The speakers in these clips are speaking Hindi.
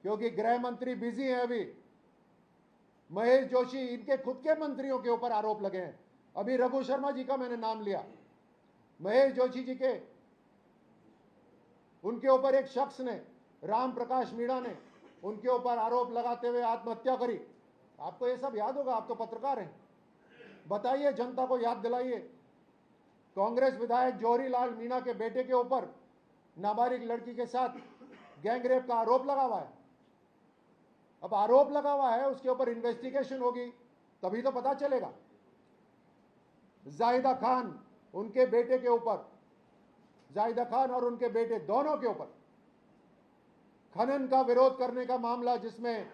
क्योंकि गृह मंत्री बिजी हैं अभी। महेश जोशी, इनके खुद के मंत्रियों के ऊपर आरोप लगे हैं। अभी रघु शर्मा जी का मैंने नाम लिया, महेश जोशी जी के, उनके ऊपर एक शख्स ने, राम प्रकाश मीणा ने, उनके ऊपर आरोप लगाते हुए आत्महत्या करी। आपको ये सब याद होगा, आप तो पत्रकार हैं, बताइए, जनता को याद दिलाइए। कांग्रेस विधायक जौहरी लाल मीणा के बेटे के ऊपर नाबालिग लड़की के साथ गैंगरेप का आरोप लगा हुआ है। अब आरोप लगा हुआ है, उसके ऊपर इन्वेस्टिगेशन होगी, तभी तो पता चलेगा। जाहिदा खान, उनके बेटे के ऊपर, जाहिदा खान और उनके बेटे दोनों के ऊपर खनन का विरोध करने का मामला, जिसमें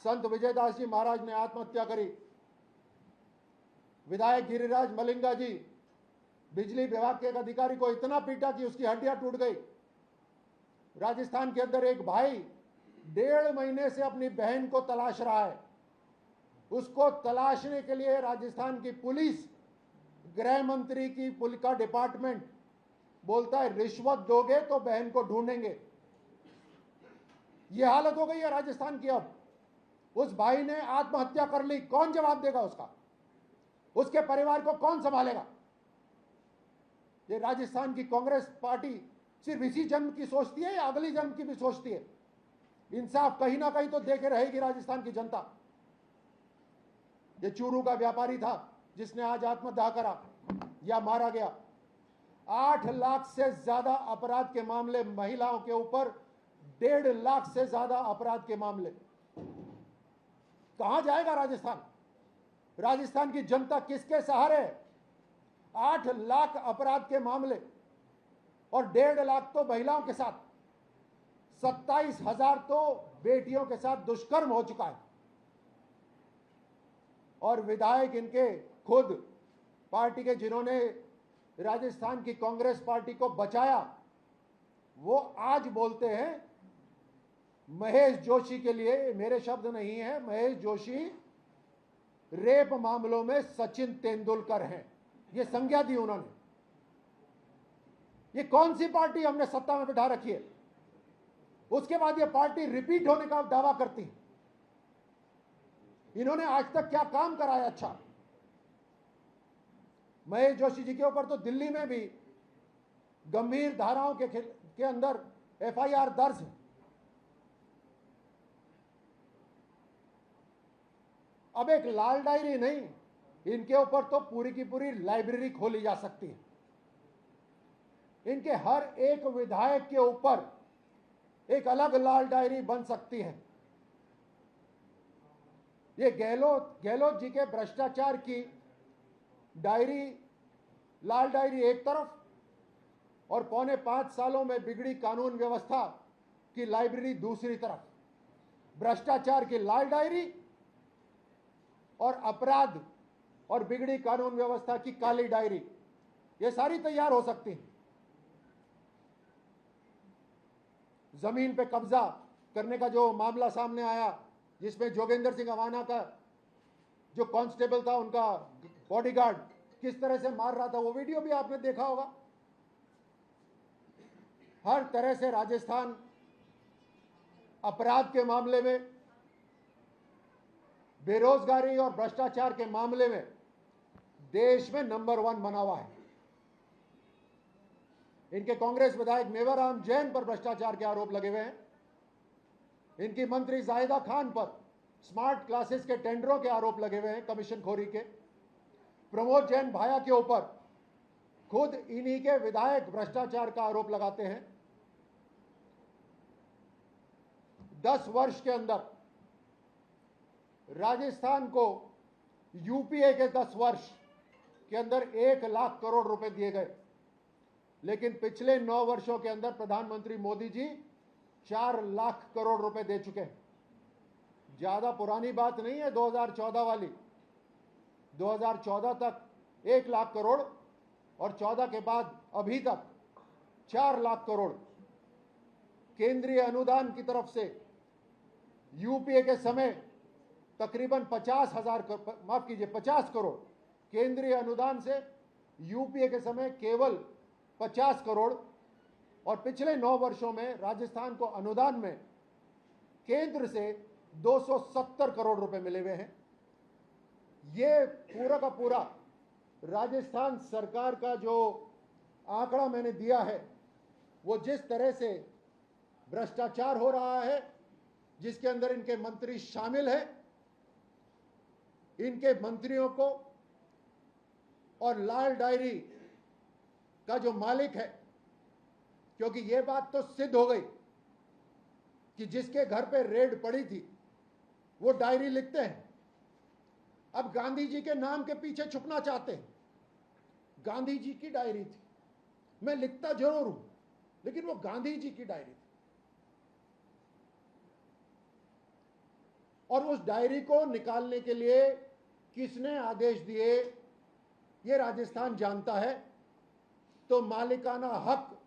संत विजयदास जी महाराज ने आत्महत्या करी। विधायक गिरिराज मलिंगा जी बिजली विभाग के एक अधिकारी को इतना पीटा कि उसकी हड्डियां टूट गई। राजस्थान के अंदर एक भाई 1.5 महीने से अपनी बहन को तलाश रहा है। उसको तलाशने के लिए राजस्थान की पुलिस, गृह मंत्री की पुलिस का डिपार्टमेंट बोलता है रिश्वत दोगे तो बहन को ढूंढेंगे। यह हालत हो गई है राजस्थान की। अब उस भाई ने आत्महत्या कर ली, कौन जवाब देगा उसका? उसके परिवार को कौन संभालेगा? ये राजस्थान की कांग्रेस पार्टी सिर्फ इसी जन्म की सोचती है या अगली जन्म की भी सोचती है? इंसाफ कहीं ना कहीं तो देके रहेगी राजस्थान की जनता। ये चूरू का व्यापारी था जिसने आज आत्मदाह करा या मारा गया। 8 लाख से ज्यादा अपराध के मामले, महिलाओं के ऊपर 1.5 लाख से ज्यादा अपराध के मामले। कहां जाएगा राजस्थान? राजस्थान की जनता किसके सहारे है? 8 लाख अपराध के मामले और 1.5 लाख तो महिलाओं के साथ, 27,000 तो बेटियों के साथ दुष्कर्म हो चुका है। और विधायक इनके खुद पार्टी के, जिन्होंने राजस्थान की कांग्रेस पार्टी को बचाया, वो आज बोलते हैं महेश जोशी के लिए, मेरे शब्द नहीं है, महेश जोशी रेप मामलों में सचिन तेंदुलकर हैं। ये संज्ञा दी उन्होंने। ये कौन सी पार्टी हमने सत्ता में बिठा रखी है? उसके बाद ये पार्टी रिपीट होने का दावा करती है। इन्होंने आज तक क्या काम कराया? अच्छा, महेश जोशी जी के ऊपर तो दिल्ली में भी गंभीर धाराओं के अंदर एफआईआर दर्ज है। अब एक लाल डायरी नहीं, इनके ऊपर तो पूरी की पूरी लाइब्रेरी खोली जा सकती है। इनके हर एक विधायक के ऊपर एक अलग लाल डायरी बन सकती है। ये गहलोत जी के भ्रष्टाचार की डायरी, लाल डायरी एक तरफ, और 4.25 सालों में बिगड़ी कानून व्यवस्था की लाइब्रेरी दूसरी तरफ। भ्रष्टाचार की लाल डायरी और अपराध और बिगड़ी कानून व्यवस्था की काली डायरी, ये सारी तैयार हो सकती है। जमीन पे कब्जा करने का जो मामला सामने आया, जिसमें जोगेंद्र सिंह अवाना का जो कांस्टेबल था, उनका बॉडीगार्ड किस तरह से मार रहा था, वो वीडियो भी आपने देखा होगा। हर तरह से राजस्थान अपराध के मामले में, बेरोजगारी और भ्रष्टाचार के मामले में देश में नंबर 1 बना हुआ है। इनके कांग्रेस विधायक मेवाराम जैन पर भ्रष्टाचार के आरोप लगे हुए हैं। इनकी मंत्री जाहिदा खान पर स्मार्ट क्लासेस के टेंडरों के आरोप लगे हुए हैं, कमीशनखोरी के। प्रमोद जैन भाया के ऊपर खुद इन्हीं के विधायक भ्रष्टाचार का आरोप लगाते हैं। 10 वर्ष के अंदर राजस्थान को यूपीए के 10 वर्ष के अंदर 1 लाख करोड़ रुपए दिए गए, लेकिन पिछले 9 वर्षों के अंदर प्रधानमंत्री मोदी जी 4 लाख करोड़ रुपए दे चुके हैं। ज्यादा पुरानी बात नहीं है 2014 वाली। 2014 तक 1 लाख करोड़ और 14 के बाद अभी तक 4 लाख करोड़ केंद्रीय अनुदान की तरफ से। यूपीए के समय तकरीबन 50 करोड़ केंद्रीय अनुदान से, यूपीए के समय केवल 50 करोड़। और पिछले 9 वर्षों में राजस्थान को अनुदान में केंद्र से 270 करोड़ रुपए मिले हुए हैं। ये पूरा का पूरा राजस्थान सरकार का जो आंकड़ा मैंने दिया है, वो जिस तरह से भ्रष्टाचार हो रहा है, जिसके अंदर इनके मंत्री शामिल हैं, इनके मंत्रियों को और लाल डायरी का जो मालिक है, क्योंकि ये बात तो सिद्ध हो गई कि जिसके घर पे रेड पड़ी थी वो डायरी लिखते हैं। अब गांधी जी के नाम के पीछे छुपना चाहते हैं। गांधी जी की डायरी थी, मैं लिखता जरूर हूं, लेकिन वो गांधी जी की डायरी थी। और उस डायरी को निकालने के लिए किसने आदेश दिए, ये राजस्थान जानता है। तो मालिकाना हक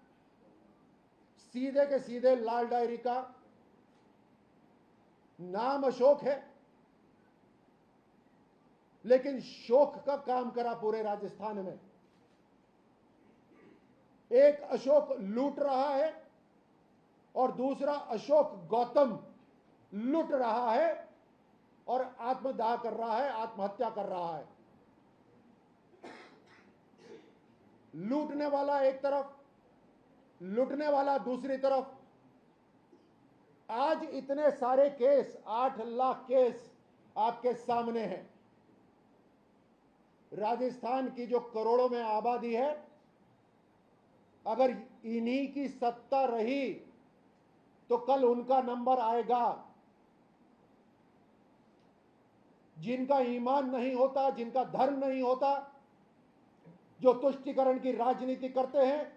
सीधे के सीधे लाल डायरी का नाम अशोक है, लेकिन शोक का काम करा पूरे राजस्थान में। एक अशोक लूट रहा है और दूसरा अशोक गौतम लूट रहा है और आत्मदाह कर रहा है, आत्महत्या कर रहा है। लूटने वाला एक तरफ, लूटने वाला दूसरी तरफ। आज इतने सारे केस, 8 लाख केस आपके सामने हैं। राजस्थान की जो करोड़ों में आबादी है, अगर इन्हीं की सत्ता रही तो कल उनका नंबर आएगा। जिनका ईमान नहीं होता, जिनका धर्म नहीं होता, जो तुष्टीकरण की राजनीति करते हैं,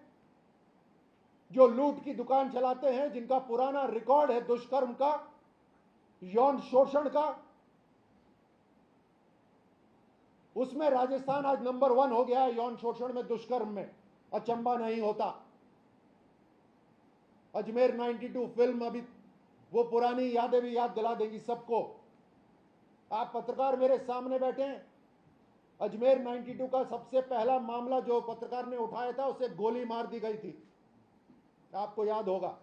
जो लूट की दुकान चलाते हैं, जिनका पुराना रिकॉर्ड है दुष्कर्म का, यौन शोषण का, उसमें राजस्थान आज नंबर 1 हो गया है। यौन शोषण में, दुष्कर्म में अचंबा नहीं होता। अजमेर 92 फिल्म अभी वो पुरानी यादें भी याद दिला देंगी सबको। आप पत्रकार मेरे सामने बैठे हैं। अजमेर 92 का सबसे पहला मामला जो पत्रकार ने उठाया था, उसे गोली मार दी गई थी, आपको याद होगा।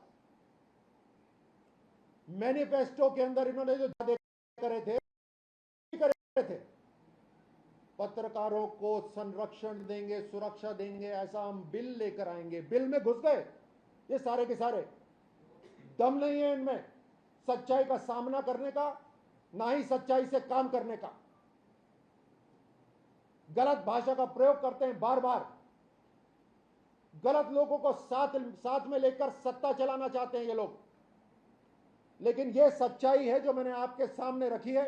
मैनिफेस्टो के अंदर इन्होंने जो दावे करे थे, पत्रकारों को संरक्षण देंगे, सुरक्षा देंगे, ऐसा हम बिल लेकर आएंगे। बिल में घुस गए ये सारे के सारे। दम नहीं है इनमें सच्चाई का सामना करने का, ना ही सच्चाई से काम करने का। गलत भाषा का प्रयोग करते हैं बार बार। गलत लोगों को साथ में लेकर सत्ता चलाना चाहते हैं ये लोग। लेकिन ये सच्चाई है जो मैंने आपके सामने रखी है।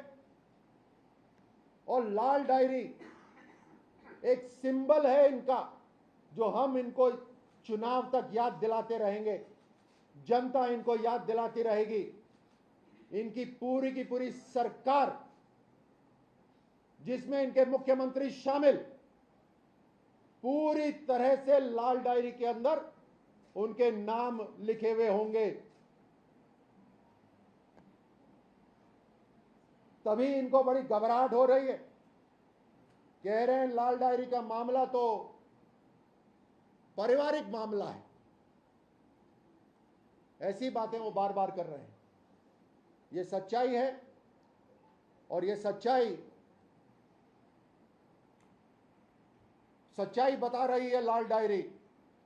और लाल डायरी एक सिंबल है इनका, जो हम इनको चुनाव तक याद दिलाते रहेंगे। जनता इनको याद दिलाती रहेगी। इनकी पूरी की पूरी सरकार, जिसमें इनके मुख्यमंत्री शामिल, पूरी तरह से लाल डायरी के अंदर उनके नाम लिखे हुए होंगे। तभी इनको बड़ी घबराहट हो रही है। कह रहे हैं लाल डायरी का मामला तो पारिवारिक मामला है। ऐसी बातें वो बार बार कर रहे हैं। ये सच्चाई है और ये सच्चाई बता रही है लाल डायरी।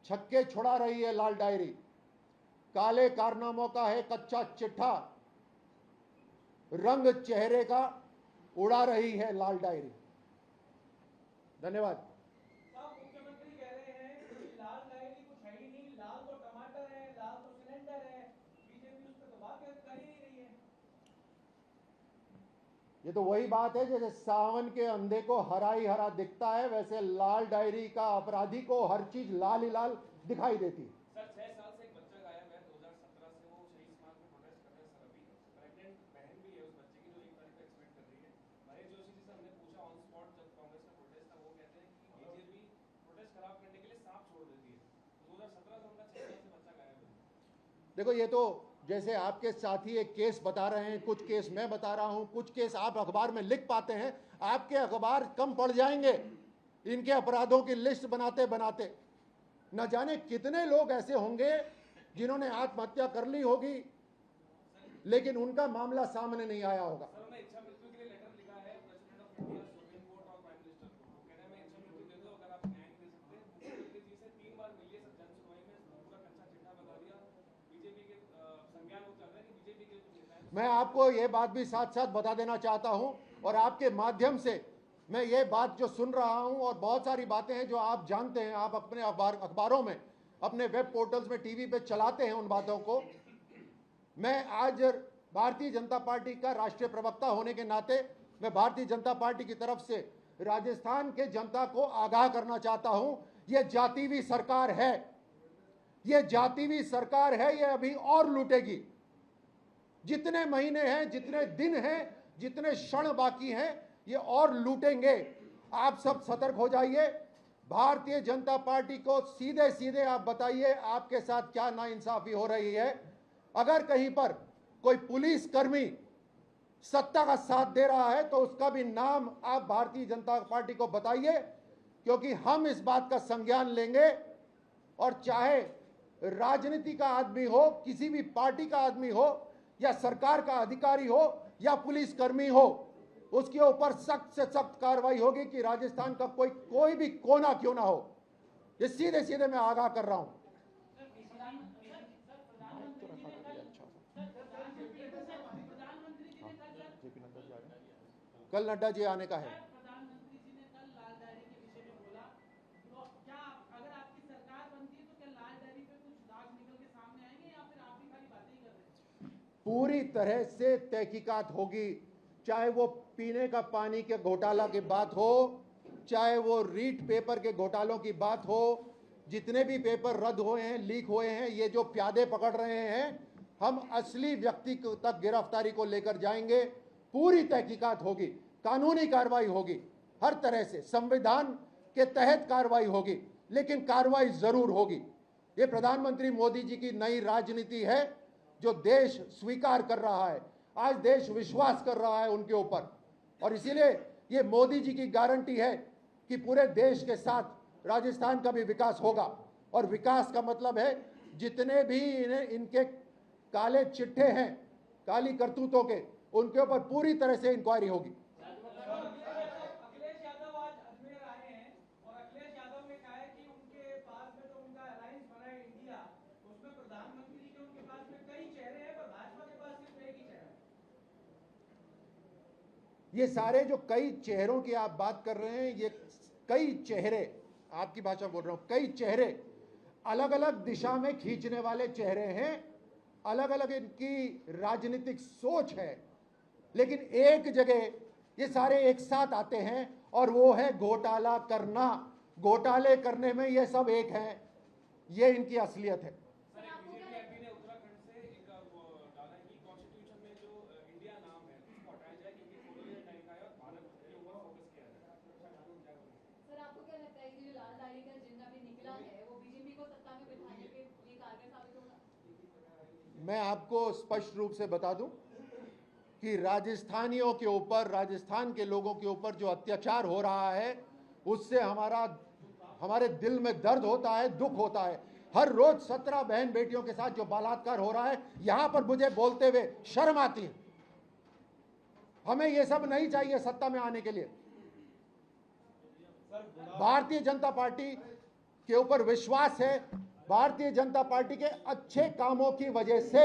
छक्के छुड़ा रही है लाल डायरी। काले कारनामों का है कच्चा चिट्ठा, रंग चेहरे का उड़ा रही है लाल डायरी। धन्यवाद। मुख्यमंत्री कह रहे हैं कि लाल डायरी कुछ है ही नहीं, लाल तो टमाटर है, लाल तो सिलेंडर है। बीजेपी उस पर तो बात कर ही नहीं रही है। ये तो वही बात है, जैसे सावन के अंधे को हरा ही हरा दिखता है, वैसे लाल डायरी का अपराधी को हर चीज लाल ही लाल दिखाई देती। सर 6 साल से एक बच्चा गायब है। 2017 से वो शहीद स्मारक में प्रोटेस्ट कर रहे हैं। सर अभी प्रेग्नेंट बहन भी है उस बच्चे की, जो 1 तारीख को एक्सपेक्ट कर रही है। महेश जोशी जी से हमने पूछा ऑन स्पॉट, जब कांग्रेस का प्रोटेस्ट था, वो कहते हैं कि बीजेपी प्रोटेस्ट खराब करने के लिए सांप छोड़ देती है। 2017 से उनका 6 साल से बच्चा गायब है। देखो, ये तो जैसे आपके साथी एक केस बता रहे हैं, कुछ केस मैं बता रहा हूं, कुछ केस आप अखबार में लिख पाते हैं। आपके अखबार कम पड़ जाएंगे इनके अपराधों की लिस्ट बनाते बनाते। न जाने कितने लोग ऐसे होंगे जिन्होंने आत्महत्या कर ली होगी। लेकिन उनका मामला सामने नहीं आया होगा। सर मैं इच्छा मृत्यु के लिए लेटर लिखा है president of India, supreme court और प्राइम मिनिस्टर को। वो कह रहे हैं मैं इच्छा मृत्यु दे दो, अगर आप न्याय नहीं दे सकते। मुख्यमंत्री जी से 3 बार मिलिए सर, जन सुनवाई में पूरा कच्चा चिट्ठा बता दिया। बीजेपी के संज्ञान वो चल रहा है कि बीजेपी के कुछ नेता हैं। मैं आपको ये बात भी साथ साथ बता देना चाहता हूं, और आपके माध्यम से मैं ये बात जो सुन रहा हूं, और बहुत सारी बातें हैं जो आप जानते हैं, आप अपने अखबारों में, अपने वेब पोर्टल्स में, टीवी पे चलाते हैं उन बातों को। मैं आज भारतीय जनता पार्टी का राष्ट्रीय प्रवक्ता होने के नाते मैं भारतीय जनता पार्टी की तरफ से राजस्थान के जनता को आगाह करना चाहता हूं, यह जातिवी सरकार है, यह जातिवी सरकार है, यह अभी और लूटेगी। जितने महीने हैं, जितने दिन हैं, जितने क्षण बाकी हैं, ये और लूटेंगे। आप सब सतर्क हो जाइए। भारतीय जनता पार्टी को सीधे सीधे आप बताइए आपके साथ क्या नाइंसाफी हो रही है। अगर कहीं पर कोई पुलिस कर्मी सत्ता का साथ दे रहा है तो उसका भी नाम आप भारतीय जनता पार्टी को बताइए, क्योंकि हम इस बात का संज्ञान लेंगे। और चाहे राजनीति का आदमी हो, किसी भी पार्टी का आदमी हो, या सरकार का अधिकारी हो, या पुलिस कर्मी हो, उसके ऊपर सख्त से सख्त कार्रवाई होगी कि राजस्थान का कोई भी कोना क्यों ना हो। ये सीधे सीधे मैं आगाह कर रहा हूं। कल नड्डा जी आने का है। प्रधानमंत्री जी ने कल लाल डायरी के विषय में बोला, तो क्या अगर आपकी सरकार बनती है तो क्या लाल डायरी पे कुछ दाग निकल के सामने आएंगे, या फिर आप भी खाली बातें ही कर रहे हैं? पूरी तरह से तहकीकात होगी, चाहे वो पीने का पानी के घोटाला की बात हो, चाहे वो रीट पेपर के घोटालों की बात हो। जितने भी पेपर रद्द हुए हैं, लीक हुए हैं, ये जो प्यादे पकड़ रहे हैं, हम असली व्यक्ति तक गिरफ्तारी को लेकर जाएंगे। पूरी तहकीकात होगी, कानूनी कार्रवाई होगी, हर तरह से संविधान के तहत कार्रवाई होगी, लेकिन कार्रवाई जरूर होगी। ये प्रधानमंत्री मोदी जी की नई राजनीति है जो देश स्वीकार कर रहा है। आज देश विश्वास कर रहा है उनके ऊपर, और इसीलिए ये मोदी जी की गारंटी है कि पूरे देश के साथ राजस्थान का भी विकास होगा। और विकास का मतलब है जितने भी इनके काले चिट्ठे हैं, काली करतूतों के, उनके ऊपर पूरी तरह से इंक्वायरी होगी। अखिलेश यादव आज अजमेर आए हैं और अखिलेश यादव ने कहा है कि उनके पास में जो उनका अलायंस बना है इंडिया, उसमें प्रधानमंत्री के उनके पास में कई चेहरे हैं, पर भाजपा के पास सिर्फ एक ही चेहरा है। ये सारे जो कई चेहरों की आप बात कर रहे हैं, ये कई चेहरे, आपकी भाषा बोल रहा हूं, कई चेहरे अलग अलग दिशा में खींचने वाले चेहरे हैं, अलग अलग इनकी राजनीतिक सोच है, लेकिन एक जगह ये सारे एक साथ आते हैं, और वो है घोटाला करना। घोटाले करने में ये सब एक हैं, ये इनकी असलियत है। सर एक बीजेपी एमपी ने उत्तराखंड से एक वो डाला है कि कॉन्स्टिट्यूशन में जो इंडिया नाम है उसको हटाया जाए, क्योंकि कोलोनियल टाइम का है और भारत के ऊपर फोकस किया जाए। सर आपको क्या लगता है कि जो लाल डायरी का एजेंडा भी निकला है वो बीजेपी को सत्ता में बिठाने के लिए कारगर साबित होगा? मैं आपको स्पष्ट रूप से बता दूं कि राजस्थानियों के ऊपर, राजस्थान के लोगों के ऊपर जो अत्याचार हो रहा है, उससे हमारे दिल में दर्द होता है, दुख होता है। हर रोज 17 बहन बेटियों के साथ जो बलात्कार हो रहा है, यहां पर मुझे बोलते हुए शर्म आती है। हमें ये सब नहीं चाहिए सत्ता में आने के लिए। भारतीय जनता पार्टी के ऊपर विश्वास है। भारतीय जनता पार्टी के अच्छे कामों की वजह से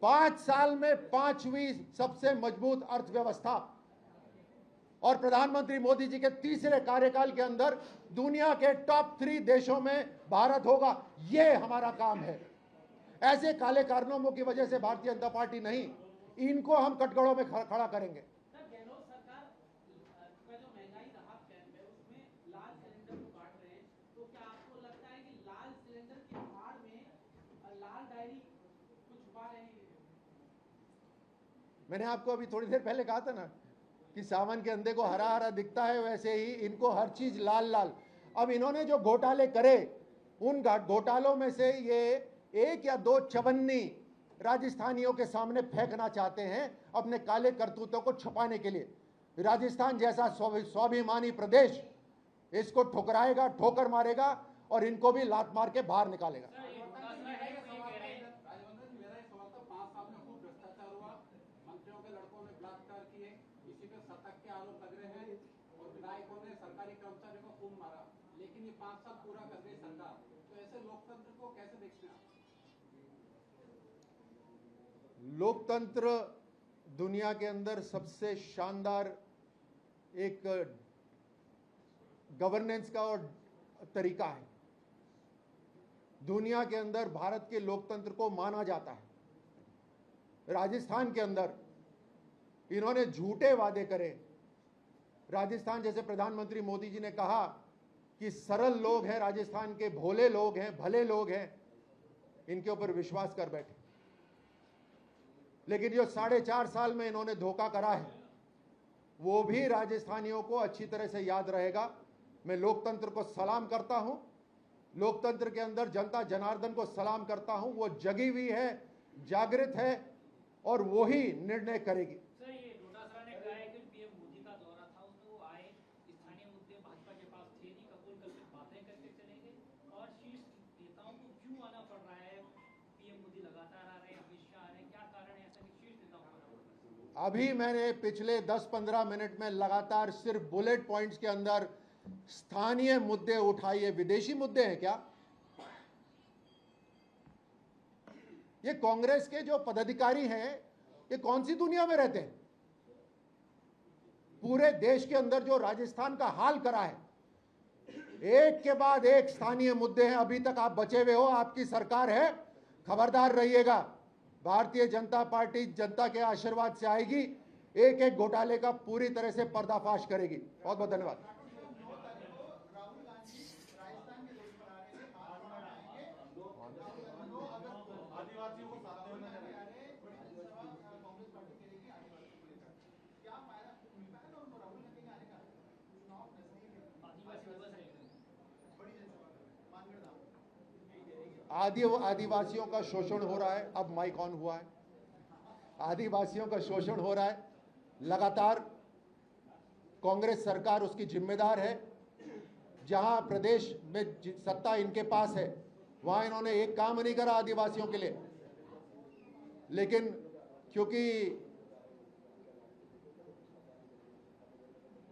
5 साल में 5वीं सबसे मजबूत अर्थव्यवस्था, और प्रधानमंत्री मोदी जी के तीसरे कार्यकाल के अंदर दुनिया के टॉप 3 देशों में भारत होगा। ये हमारा काम है। ऐसे काले कारनामों की वजह से भारतीय जनता पार्टी नहीं, इनको हम कटघरों में खड़ा करेंगे। सर गहलोत सरकार का जो महंगाई राहत कैंप है उसमें लाल सिलेंडर को काट रहे हैं, तो क्या आपको लगता है कि लाल सिलेंडर की आड़ में लाल डायरी कुछ छुपा रहे हैं? मैंने आपको अभी थोड़ी देर पहले कहा था ना कि सावन के अंधे को हरा हरा दिखता है, वैसे ही इनको हर चीज लाल लाल। अब इन्होंने जो घोटाले करे, उन घोटालों में से ये 1 या 2 चवन्नी राजस्थानियों के सामने फेंकना चाहते हैं अपने काले करतूतों को छुपाने के लिए। राजस्थान जैसा स्वाभिमानी प्रदेश इसको ठुकराएगा, ठोकर मारेगा, और इनको भी लात मार के बाहर निकालेगा। 5 साल पूरा कर गई सरकार, तो ऐसे लोकतंत्र को कैसे देखते हैं आप? लोकतंत्र दुनिया के अंदर सबसे शानदार एक गवर्नेंस का और तरीका है। दुनिया के अंदर भारत के लोकतंत्र को माना जाता है। राजस्थान के अंदर इन्होंने झूठे वादे करे। राजस्थान जैसे प्रधानमंत्री मोदी जी ने कहा कि सरल लोग हैं, राजस्थान के भोले लोग हैं, भले लोग हैं, इनके ऊपर विश्वास कर बैठे। लेकिन जो 4.5 साल में इन्होंने धोखा करा है वो भी राजस्थानियों को अच्छी तरह से याद रहेगा। मैं लोकतंत्र को सलाम करता हूं, लोकतंत्र के अंदर जनता जनार्दन को सलाम करता हूं। वो जगी हुई है, जागृत है और वो ही निर्णय करेगी। सर, ये डोटासरा ने कहा है कि पीएम मोदी का दौरा था, उसमें वो आए, स्थानीय मुद्दे भाजपा के पास थे नहीं, कबूल करके बातें करके चले गए, और शीर्ष नेताओं को क्यों आना पड़ रहा है? पीएम मोदी लगातार आ रहे हैं, अमित शाह आ रहे हैं, क्या कारण है ऐसा कि शीर्ष नेताओं को आना पड़ रहा है? अभी मैंने पिछले 10-15 मिनट में लगातार सिर्फ बुलेट पॉइंट्स के अंदर स्थानीय मुद्दे उठाए। विदेशी मुद्दे हैं क्या? ये कांग्रेस के जो पदाधिकारी हैं ये कौन सी दुनिया में रहते हैं? पूरे देश के अंदर जो राजस्थान का हाल करा है, एक के बाद एक स्थानीय मुद्दे हैं। अभी तक आप बचे हुए हो, आपकी सरकार है, खबरदार रहिएगा। भारतीय जनता पार्टी जनता के आशीर्वाद से आएगी, एक एक घोटाले का पूरी तरह से पर्दाफाश करेगी। बहुत बहुत धन्यवाद। आदिवासियों का शोषण हो रहा है। अब माइक ऑन हुआ है। आदिवासियों का शोषण हो रहा है लगातार। कांग्रेस सरकार उसकी जिम्मेदार है। जहां प्रदेश में सत्ता इनके पास है वहां इन्होंने एक काम नहीं करा आदिवासियों के लिए। लेकिन क्योंकि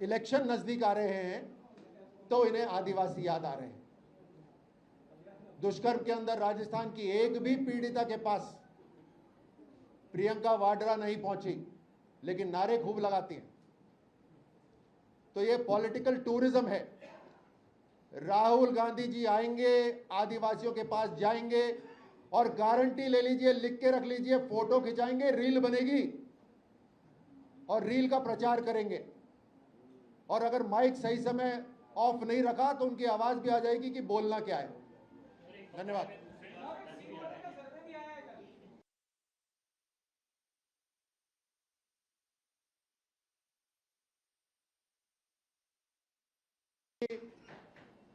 इलेक्शन नजदीक आ रहे हैं तो इन्हें आदिवासी याद आ रहे हैं। दुष्कर्म के अंदर राजस्थान की एक भी पीड़िता के पास प्रियंका वाड्रा नहीं पहुंची, लेकिन नारे खूब लगाती हैं। तो ये पॉलिटिकल टूरिज्म है। राहुल गांधी जी आएंगे, आदिवासियों के पास जाएंगे और गारंटी ले लीजिए, लिख के रख लीजिए, फोटो खिंचाएंगे, रील बनेगी और रील का प्रचार करेंगे। और अगर माइक सही समय ऑफ नहीं रखा तो उनकी आवाज भी आ जाएगी कि बोलना क्या है। धन्यवाद।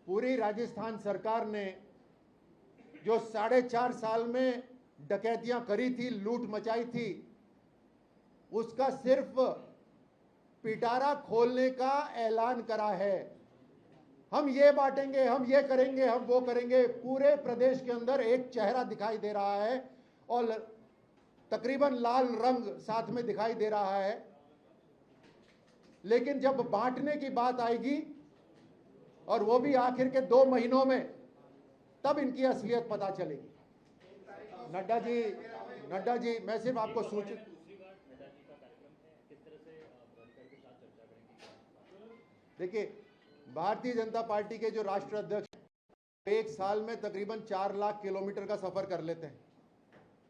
पूरी राजस्थान सरकार ने जो 4.5 साल में डकैतियां करी थी, लूट मचाई थी, उसका सिर्फ पिटारा खोलने का ऐलान करा है। हम ये बांटेंगे, हम ये करेंगे, हम वो करेंगे। पूरे प्रदेश के अंदर एक चेहरा दिखाई दे रहा है और तकरीबन लाल रंग साथ में दिखाई दे रहा है। लेकिन जब बांटने की बात आएगी और वो भी आखिर के 2 महीनों में, तब इनकी असलियत पता चलेगी। नड्डा जी, मैं सिर्फ आपको सूचित, देखिए, भारतीय जनता पार्टी के जो राष्ट्रीय अध्यक्ष एक साल में तकरीबन 4 लाख किलोमीटर का सफर कर लेते हैं।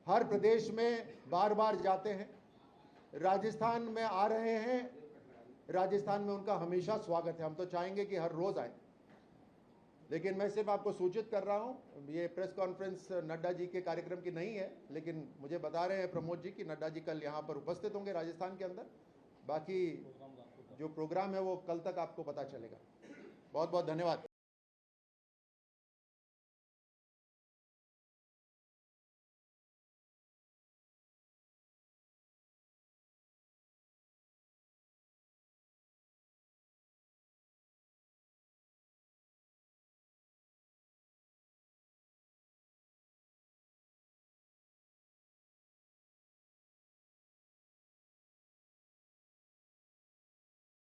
हर प्रदेश में बार बार जाते हैं। राजस्थान में आ रहे हैं, राजस्थान में उनका हमेशा स्वागत है। हम तो चाहेंगे कि हर रोज आए। लेकिन मैं सिर्फ आपको सूचित कर रहा हूं, ये प्रेस कॉन्फ्रेंस नड्डा जी के कार्यक्रम की नहीं है, लेकिन मुझे बता रहे हैं प्रमोद जी कि नड्डा जी कल यहां पर उपस्थित होंगे राजस्थान के अंदर। बाकी जो प्रोग्राम है वो कल तक आपको पता चलेगा। बहुत बहुत धन्यवाद।